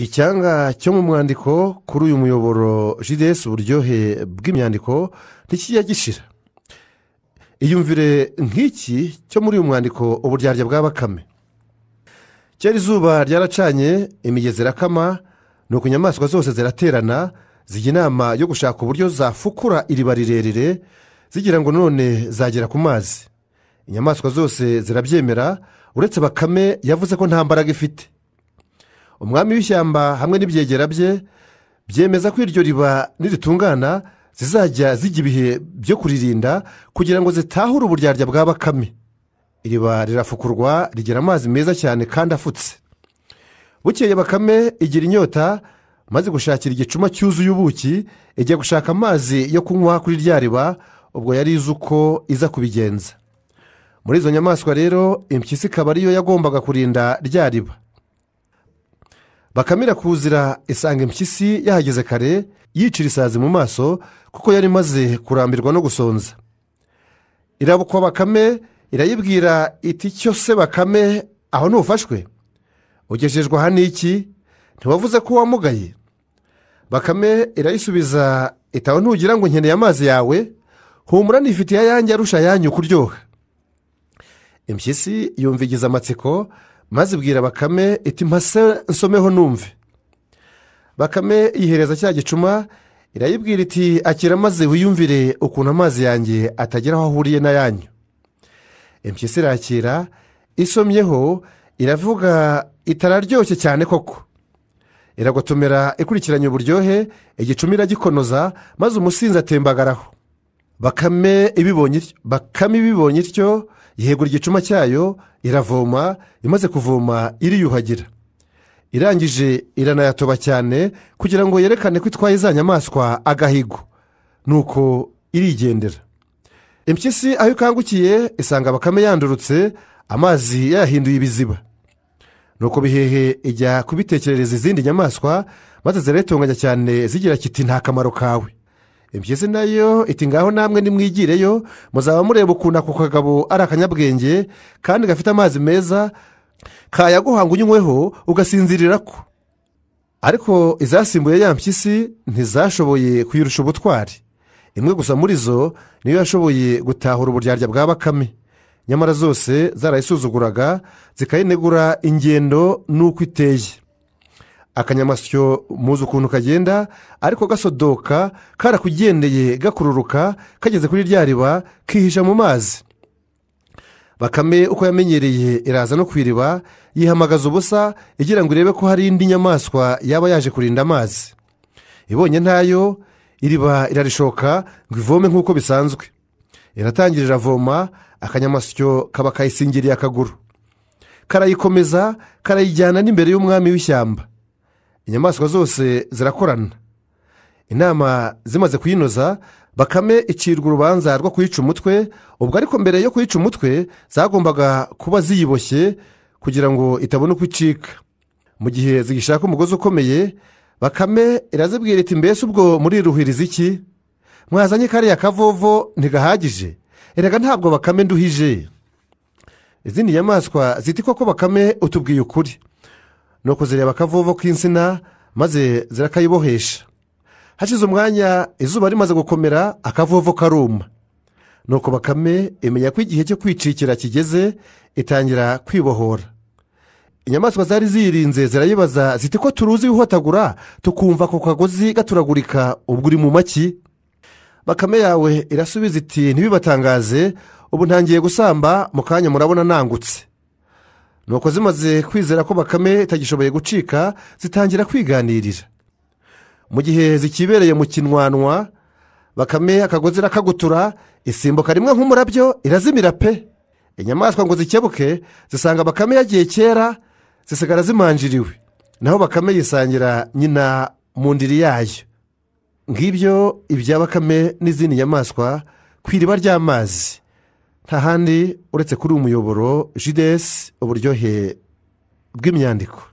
icyanga cyo mu mwandiko kuri uyu muyoboro JDS uburyohe bw'imyandiko ntikijya gishira. Iyumvire nk'iki cyo muri uyu mwandiko uburyarya bwa Bakame. Kera izuba ryaracanye, imigezi irakama, nuko inyamaswa zose ziraterana zijya inama yo gushaka uburyo zafukura iriba rirerire zigira ngo none zagera ku mazi. Inyamaswa zose zirabyemera uretse Bakame yavuze ko nta mbaraga ifite. Umwami w'ishyamba hamwe n'ibyegera bye byemeza ko iryo riba niritungana zizajya zijya ibihe byo kuririnda kugira ngo zitahure uburyarya bwa Bakame. Iriba rirafukurwa rigira amazi meza cyane kandi afutse. Bukeye Bakame igira inyota maze gushakira igicuma cyuzuye ubuki ijya gushaka amazi yo kunywa kuri rya riba. Ubwo yari izi uko iza kubigenza. Muri izo nyamaswa rero impyisi ikaba ariyo yagombaga kurinda rya riba. Bakame irakuzira isanga impyisi yahageze kare yicira isazi mu maso kuko yari imaze kurambirwa no gusonza. Irabukwa Bakame irayibwira iti cyo se Bakame aho ntufashwe ugejejwe aha n'iki ntiwavuze ko wamugaye? Bakame irayisubiza itaho ntugira ngo nkeneye amazi yawe, humura nifitiye ayanjye arusha ayanyu kuryoha. Impyisi yumvigiza amatsiko maze ibwira Bakame iti mpase nsomeho numve. Bakame yihereza cya gicuma irayibwira iti akira maze wiyumvire ukuntu amazi yanjye atagera aho ahuriye n'ayanyu. Impyisi irakira isomyeho iravuga itararyoshye cyane koko. Iragotomera ikurikiranye uburyohe igicuma iragikonoza maze umusinzi atembagaraho. Bakame ibibonye ityo yegura igicuma cyayo iravoma, imaze kuvoma iriyuhagira. Irangije iranayatoba cyane kugira ngo yerekane ko itwaye za nyamaswa agahigo, nuko irigendera. Impyisi aho ikangukiye isanga Bakame yandurutse, amazi yayahinduye ibiziba. Nuko bihehe ijya kubitekerereza izindi nyamaswa maze ziratunganya cyane zigira kiti nta kamaro kawe. Impyisi nayo iti ngaho namwe nimwigireyo muzaba mureba ukuntu ako kagabo ari akanyabwenge kandi gafite amazi meza kayaguhanga unyweho ugasinzirira ko. Ariko izasimbuye ya mpyisi ntizashoboye kuyirusha ubutwari. Imwe gusa muri zo niyo yashoboye gutahura uburyarya bwa Bakame. Nyamara zose zarayisuzuguraga zikayinegura ingendo n'uko iteye. Akanyamasyo muzi ukuntu kagenda ariko gasodoka karakugendeye gakururuka kageze kuri rya riba kihisha mu mazi. Bakame uko yamenyereye iraza no kwiriba yihamagaza ubusa igira ngo irebe ko hari indi nyamaswa yaba yaje kurinda amazi. Ibonye ntayo iriba irarishoka ngo ivome nk'uko bisanzwe. Iratangira iravoma, akanyamasyo kaba kayisingiriye akaguru. Karayikomeza karayijyana n'imbere y'umwami w'ishyamba. Inyamaswa zose zirakorana. Inama zimaze kuyinoza, Bakame icirwa urubanza rwo kuyica umutwe. Ubwo ariko mbere yo kuyica umutwe zagombaga kuba ziyiboshye kugira ngo itabona uko icika. Mu gihe zigishaka umugozi ukomeye, Bakame irazibwira iti mbese ubwo muriruhiriza iki? Mwazanye kariya kavovo ntigahagije? Erega ntabwo Bakame nduhije. Izindi nyamaswa ziti koko Bakame utubwiye ukuri. Nuko zireba akavovo k'insina maze zirakayibohesha. Hashize umwanya izuba rimaze gukomera akavovo karuma. Nuko Bakame imenya ko igihe cyo kwicikira kigeze itangira kwibohora. Inyamaswa zari zirinze zirayibaza ziti ko turuzi wihotagura tukumva ko kagozi gaturagurika ubwo uri mu maki? Bakame yawe irasubiza iti ntibibatangaze ubu ntangiye gusamba mu kanya murabona nangutse. Nuko zimaze kwizera ko Bakame itagishoboye gucika zitangira kwiganirira. Mu gihe zikibereye mu kinwanwa, Bakame akagozi irakagutura isimbuka rimwe nk'umurabyo irazimira pe. Inyamaswa ngo zikebuke zisanga Bakame yagiye kera zisigara zimanjiriwe. Naho Bakame yisangira nyina mu ndiri yayo. Ngibyo ibya Bakame n'izindi nyamaswa ku iriba ry'amazi. Nta handi uretse kuri umuyoboro JDS uburyohe bw'imyandiko.